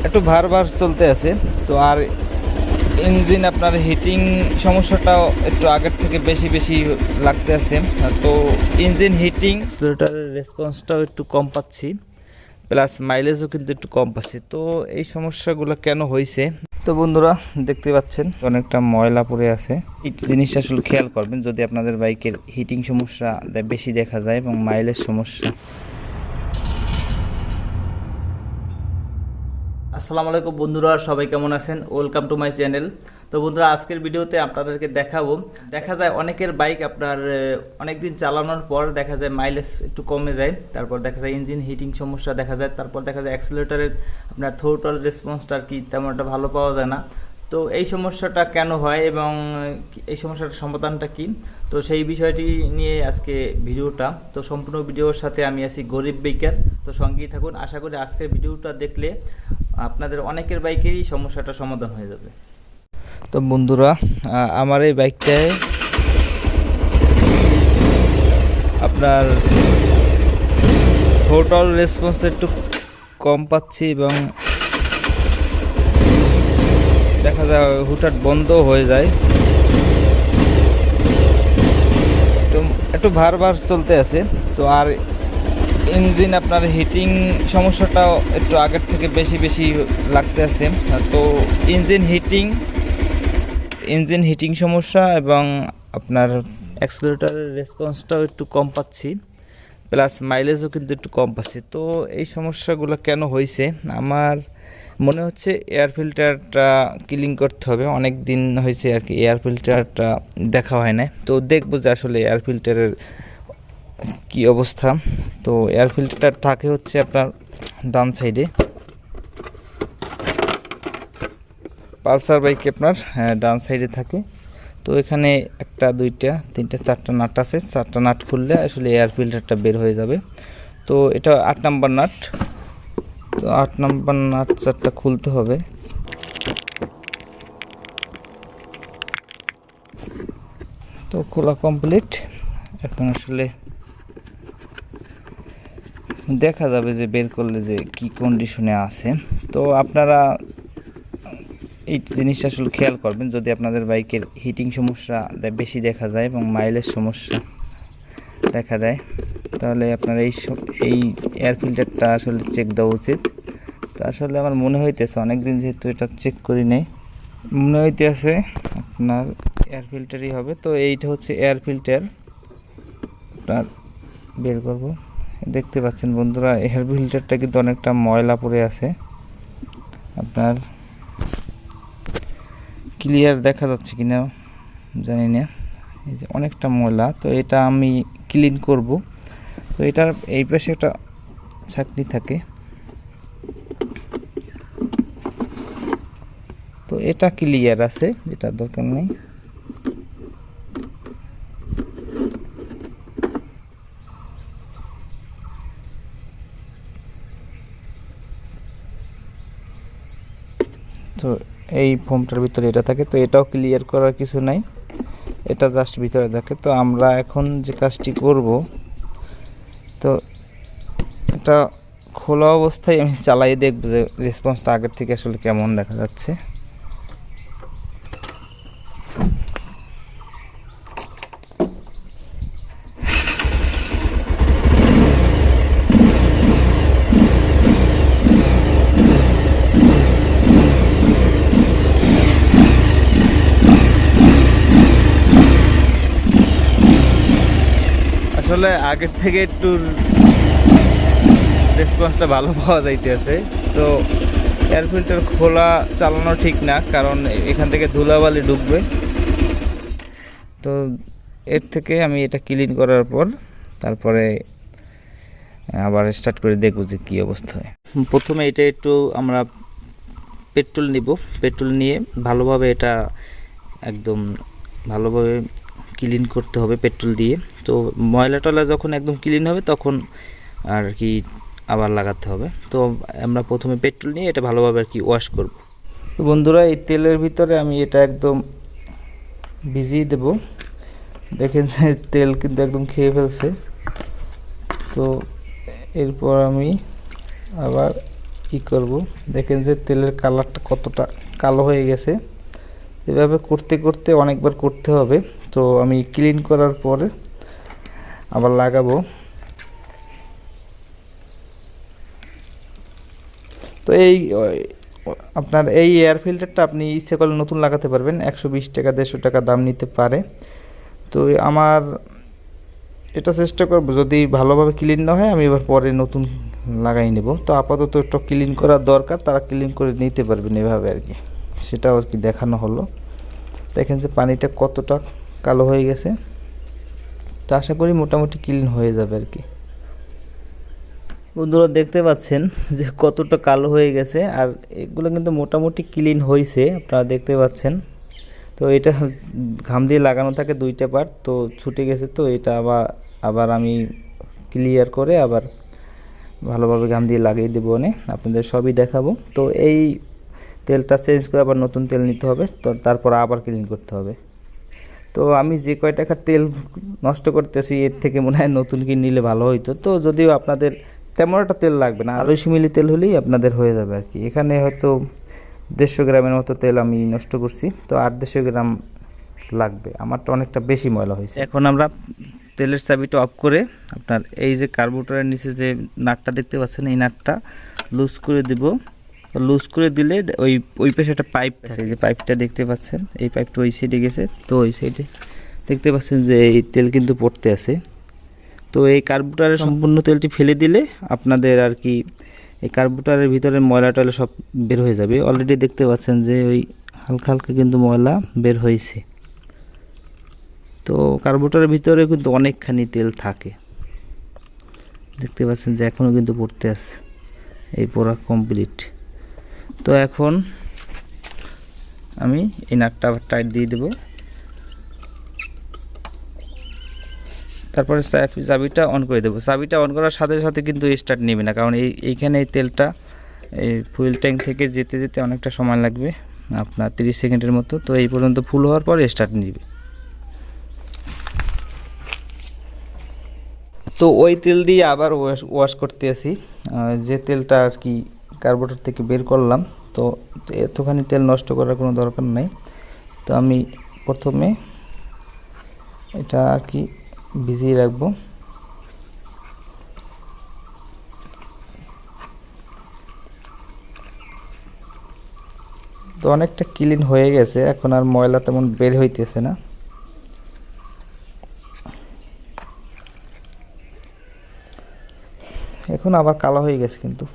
একটু ভার ভার চলতে আছে। তো আর ইঞ্জিন আপনার হিটিং সমস্যাটাও একটু আগের থেকে বেশি লাগতে আছে। তো ইঞ্জিন হিটিং, অ্যাক্সিলারেটরের রেসপন্সটাও একটু কম পাচ্ছি, প্লাস মাইলেজও কিন্তু একটু কম পাচ্ছি। তো এই সমস্যাগুলো কেন হয়েছে? তো বন্ধুরা দেখতে পাচ্ছেন অনেকটা ময়লা পড়ে আছে। এই জিনিসটা আসলে খেয়াল করবেন যদি আপনাদের বাইকের হিটিং সমস্যা বেশি দেখা যায় এবং মাইলেজ সমস্যা। আসসালামু আলাইকুম বন্ধুরা, সবাই কেমন আছেন? Welcome to my channel. তো বন্ধুরা, আজকের ভিডিওতে আপনাদেরকে দেখাবো, দেখা যায় অনেকের বাইক আপনার অনেকদিন চালানোর পর দেখা যায় মাইলেজ একটু কমে যায়, তারপর দেখা যায় ইঞ্জিন হিটিং সমস্যা দেখা যায়, তারপর দেখা যায় অ্যাক্সিলারেটরের আপনার থ্রোটল রেসপন্সটা আর কি তেমন একটা ভালো পাওয়া যায় না। তো এই সমস্যাটা কেন হয় এবং এই সমস্যাটার সমাধানটা কি, তো সেই বিষয়টি নিয়ে আজকে ভিডিওটা। তো সম্পূর্ণ ভিডিওর সাথে আমি আছি গরিব বাইকার। তো সঙ্গেই থাকুন, আশা করি আজকের ভিডিওটা দেখলে আপনাদের অনেকের বাইকেরই সমস্যাটা সমাধান হয়ে যাবে। তো বন্ধুরা, আমার এই বাইকটায় আপনার থ্রোটল রেসপন্স একটু কম পাচ্ছি এবং দেখা যায় হুটহাট বন্ধ হয়ে যায়। তো একটু ভার ভার চলতে আছে। তো আর ইঞ্জিন আপনার হিটিং সমস্যাটাও একটু আগের থেকে বেশি লাগতে আছে। তো ইঞ্জিন হিটিং সমস্যা এবং আপনার অ্যাক্সিলারেটরের রেসপন্সটাও একটু কম পাচ্ছি, প্লাস মাইলেজও কিন্তু একটু কম পাচ্ছি। তো এই সমস্যাগুলো কেন হয়েছে? আমার মনে হচ্ছে এয়ার ফিল্টারটা ক্লিন করতে হবে। অনেক দিন হয়েছে আর কি এয়ার ফিল্টারটা দেখা হয় না। তো দেখবো যে আসলে এয়ার ফিল্টারের কি অবস্থা। তো এয়ার ফিল্টার থাকে হচ্ছে আপনার ডান সাইডে, পালসার বাইকে আপনার ডান সাইডে থাকে। তো এখানে একটা, দুইটা, তিনটা, চারটা নাট আছে। চারটা নাট খুললে আসলে এয়ার ফিল্টারটা বের হয়ে যাবে। তো এটা 8 নাম্বার নাট। তো 8 নাম্বার নাট চারটা খুলতে হবে। তো খোলা কমপ্লিট। এখন আসলে দেখা যাবে যে বের করলে যে কি কন্ডিশনে আছে। তো আপনারা এই জিনিসটা আসলে খেয়াল করবেন যদি আপনাদের বাইকের হিটিং সমস্যা বেশি দেখা যায় এবং মাইলেজ সমস্যা দেখা দেয়, তাহলে আপনার এই এয়ার ফিল্টারটা আসলে চেক দেওয়া উচিত। তো আসলে আমার মনে হইতেছে, অনেকদিন যেহেতু এটা চেক করি নাই, মনে হইতেছে আপনার এয়ার ফিল্টারই হবে। তো এইটা হচ্ছে এয়ার ফিল্টার, আপনার বের করব। দেখতে পাচ্ছেন বন্ধুরা, এয়ার ফিল্টারটা কিন্তু অনেকটা ময়লা পড়ে আছে। আপনার ক্লিয়ার দেখা যাচ্ছে কিনা জানি না, এই যে অনেকটা ময়লা। তো এটা আমি ক্লিন করব। তো এটার এই পাশে একটা ছাঁকনি থাকে, তো এটা ক্লিয়ার আছে, এটা দরকার নেই। তো এই ফোমটার ভিতরে এটা থাকে, তো এটাও ক্লিয়ার করার কিছু নাই, এটা জাস্ট ভিতরে থাকে। তো আমরা এখন যে কাজটি করব, তো এটা খোলা অবস্থায় আমি চালাই দেখব যে রেসপন্সটা আগের থেকে আসলে কেমন দেখা যাচ্ছে। আসলে আগের থেকে একটু রেসপন্সটা ভালো পাওয়া যাইতেছে। তো এয়ার ফিল্টার খোলা চালানো ঠিক না, কারণ এখান থেকে ধুলাবালি ঢুকবে। তো এর থেকে আমি এটা ক্লিন করার পর তারপরে আবার স্টার্ট করে দেখব যে কী অবস্থা হয়। প্রথমে এটা একটু আমরা পেট্রোল নিব, পেট্রোল নিয়ে ভালোভাবে এটা একদম ভালোভাবে ক্লিন করতে হবে পেট্রোল দিয়ে। তো ময়লা টয়লা যখন একদম ক্লিন হবে তখন আর কি আবার লাগাতে হবে। তো আমরা প্রথমে পেট্রোল নিয়ে এটা ভালোভাবে আর কি ওয়াশ করব। তো বন্ধুরা, এই তেলের ভিতরে আমি এটা একদম ভিজিয়ে দেব। দেখেন যে তেল কিন্তু একদম খেয়ে ফেলছে। তো এরপর আমি আবার কি করব, দেখেন যে তেলের কালারটা কতটা কালো হয়ে গেছে। এভাবে করতে করতে অনেকবার করতে হবে। তো আমি ক্লিন করার পরে আবার লাগাবো। তো আপনার এই এয়ার ফিল্টারটা আপনি ইচ্ছে করলে নতুন লাগাতে পারবেন, 120 টাকা 150 টাকা দাম নিতে পারে। তো আমার এটা চেষ্টা করব, যদি ভালোভাবে ক্লিন না হয় আমি এবার পরে নতুন লাগাই নেব। তো আপাতত একটু ক্লিন করার দরকার, তারা ক্লিন করে নিতে পারবেন এভাবে আর কি, সেটাও আর কি দেখানো হলো। দেখেন যে পানিটা কতটা কালো হয়ে গেছে। তো আশা করি মোটামুটি ক্লিন হয়ে যাবে আর কি। বন্ধুরা দেখতে পাচ্ছেন যে কতটা কালো হয়ে গেছে, আর এগুলো কিন্তু মোটামুটি ক্লিন হয়েছে, আপনারা দেখতে পাচ্ছেন। তো এটা ঘাম দিয়ে লাগানো থাকে 2টা পার্ট, তো ছুটে গেছে। তো এটা আবার আবার আমি ক্লিয়ার করে আবার ভালোভাবে ঘাম দিয়ে লাগিয়ে দেবো, আপনাদের সবই দেখাবো। তো এই তেলটা চেঞ্জ করে আবার নতুন তেল নিতে হবে, তো তারপর আবার ক্লিন করতে হবে। তো আমি যে কয় টাকার তেল নষ্ট করতেছি, এর থেকে মনে হয় নতুন কিনে নিলে ভালো হইতো। তো যদিও আপনাদের তেমন একটা তেল লাগবে না, 250 মিলি তেল হলেই আপনাদের হয়ে যাবে আর কি। এখানে হয়তো 150 গ্রামের মতো তেল আমি নষ্ট করছি, তো 800 গ্রাম লাগবে। আমারটা অনেকটা বেশি ময়লা হয়েছে। এখন আমরা তেলের চাবিটা অফ করে আপনার এই যে কার্বোরেটরের নিচে যে নাটটা দেখতে পাচ্ছেন, এই নাটটা লুজ করে দেব। লুজ করে দিলে ওই ওই পাশে একটা পাইপ আছে, যে পাইপটা দেখতে পাচ্ছেন, এই পাইপটা ওই সাইডে গেছে। তো ওই সাইডে দেখতে পাচ্ছেন যে এই তেল কিন্তু পড়তে আছে। তো এই কার্বোরেটরের সম্পূর্ণ তেলটি ফেলে দিলে আপনাদের আর কি এই কার্বোরেটরের ভিতরে ময়লা টয়লা সব বের হয়ে যাবে। অলরেডি দেখতে পাচ্ছেন যে ওই হালকা হালকা কিন্তু ময়লা বের হয়েছে। তো কার্বোরেটরের ভিতরে কিন্তু অনেকখানি তেল থাকে, দেখতে পাচ্ছেন যে এখনও কিন্তু পড়তে আছে। এই পড়া কমপ্লিট। তো এখন আমি এই নাটটা আবার টাইট দিয়ে দেব। তারপরে চাবিটা অন করে দেবো। চাবিটা অন করার সাথে সাথে কিন্তু স্টার্ট নেবে না, কারণ এইখানে এই তেলটা এই ফুয়েল ট্যাঙ্ক থেকে যেতে যেতে অনেকটা সময় লাগবে, আপনার 30 সেকেন্ডের মতো। তো এই পর্যন্ত ফুল হওয়ার পর স্টার্ট নেবে। তো ওই তেল দিয়ে আবার ওয়াশ করতে আসি, যে তেলটা আর কি কার্বোরেটর থেকে বের করলাম। তো এতখানি তেল নষ্ট করার কোনো দরকার নাই। তো আমি প্রথমে এটা আর কি ভিজিয়ে রাখবো। তো অনেকটা ক্লিন হয়ে গেছে, এখন আর ময়লা তেমন বের হইতেছে না। এখন আবার কালো হয়ে গেছে কিন্তু।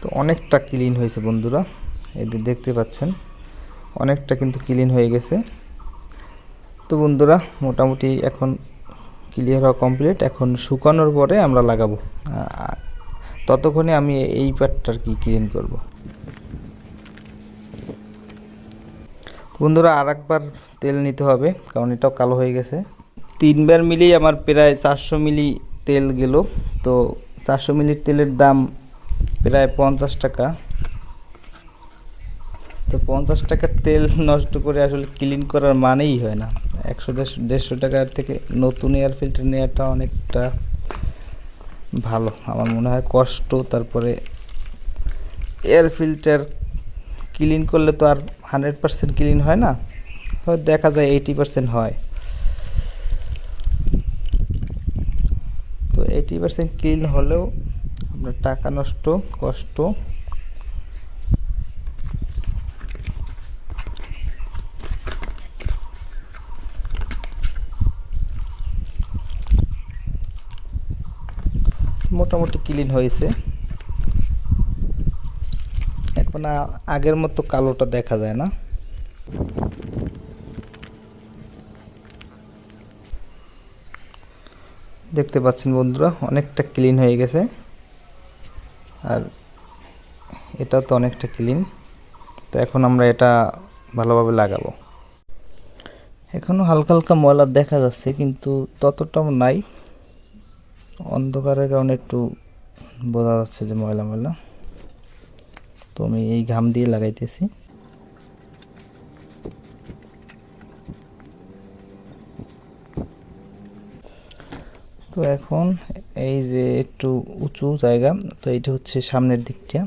তো অনেকটা ক্লিন হয়েছে বন্ধুরা, এই দেখতে পাচ্ছেন অনেকটা কিন্তু ক্লিন হয়ে গেছে। তো বন্ধুরা মোটামুটি এখন ক্লিয়ার হওয়া কমপ্লিট। এখন শুকানোর পরে আমরা লাগাবো, ততক্ষণে আমি এই পার্টটার কি ক্লিন করব। বন্ধুরা আর একবার তেল নিতে হবে, কারণ এটাও কালো হয়ে গেছে। 3বার মিলিয়ে আমার প্রায় 400 মিলি তেল গেল। তো 400 মিলির তেলের দাম প্রায় 50 টাকা। তো 50 টাকার তেল নষ্ট করে আসলে ক্লিন করার মানেই হয় না। 100-150 টাকার থেকে নতুন এয়ার ফিল্টার নেওয়াটা অনেকটা ভালো আমার মনে হয়। কষ্ট, তারপরে এয়ার ফিল্টার ক্লিন করলে তো আর 100% ক্লিন হয় না, হয়তো দেখা যায় 80% হয়। তো 80% ক্লিন হলেও আপনার টাকা নষ্ট, কষ্ট। মোটামুটি ক্লিন হয়েছে। এখন আগের মতো কালোটা দেখা যায় না। দেখতে পাচ্ছেন বন্ধুরা অনেকটা ক্লিন হয়ে গেছে, আর এটা তো অনেকটা ক্লিন। তো এখন আমরা এটা ভালোভাবে লাগাবো। এখনো হালকা হালকা ময়লা দেখা যাচ্ছে, কিন্তু ততটাও নাই। অন্ধকারের কারণে একটু বোঝা যাচ্ছে যে ময়লা ময়লা। তো আমি এই ঘাম দিয়ে লাগাইতেছি। তো এখন এই যে একটু উঁচু জায়গা, তো এইটা হচ্ছে সামনের দিকটা,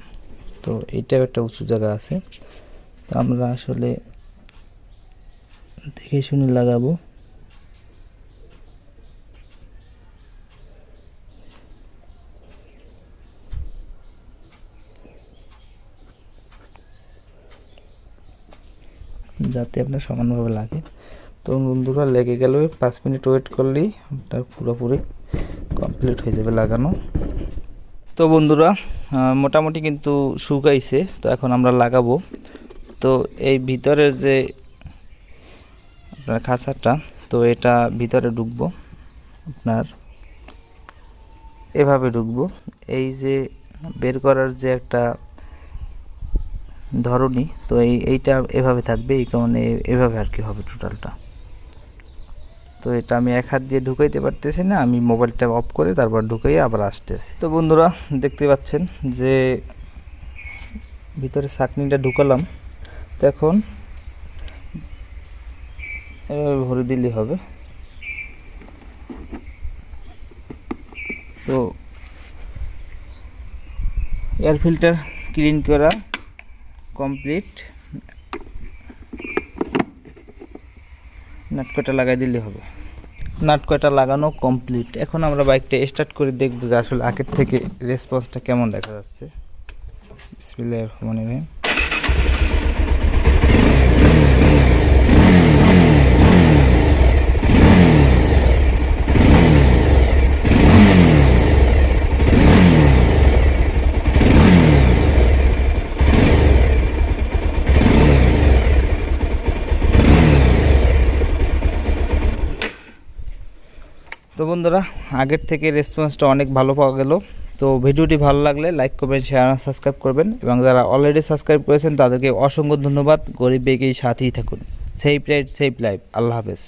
তো এইটাও একটা উঁচু জায়গা আছে। তো আমরা আসলে দেখে শুনে লাগাবো। যাতে আপনার সমানভাবে লাগে। তো বন্ধুরা লেগে গেল, 5 মিনিট ওয়েট করলেই আপনার পুরোপুরি কমপ্লিট হয়ে যাবে লাগানো। তো বন্ধুরা মোটামুটি কিন্তু শুকাইছে। তো এখন আমরা লাগাবো। তো এই ভিতরের যে আপনার খাঁচাটা, তো এটা ভিতরে ঢুকবো, আপনার এভাবে ঢুকবো। এই যে বের করার যে একটা ধরনী, তো এইটা এভাবে থাকবে, এই কারণে এভাবে আর কি হবে টোটালটা। তো এটা আমি এক হাত দিয়ে ঢুকাইতে পারতেছি না, আমি মোবাইলটা অফ করে তারপর ঢুকাই আবার আসতেছি। তো বন্ধুরা দেখতে পাচ্ছেন যে ভিতরে ছাঁকনিটা ঢুকালাম। তো এখন এভাবে ভরে দিলেই হবে। তো এয়ার ফিল্টার ক্লিন করা কমপ্লিট, নাট কয়টা লাগাই দিলে হবে। নাট কয়টা লাগানো কমপ্লিট। এখন আমরা বাইকটা স্টার্ট করে দেখব যে আসলে আগের থেকে রেসপন্সটা কেমন দেখা যাচ্ছে। বিসমিল্লাহির রহমানির রহিম। তো বন্ধুরা আগের থেকে রেসপন্সটা অনেক ভালো পাওয়া গেল। তো ভিডিওটি ভালো লাগলে লাইক করবেন, শেয়ার আর সাবস্ক্রাইব করবেন, এবং যারা অলরেডি সাবস্ক্রাইব করেছেন তাদেরকে অসংখ্য ধন্যবাদ। গরিব বাইকের সাথেই থাকুন। Safe ride safe life. আল্লাহ হাফেজ।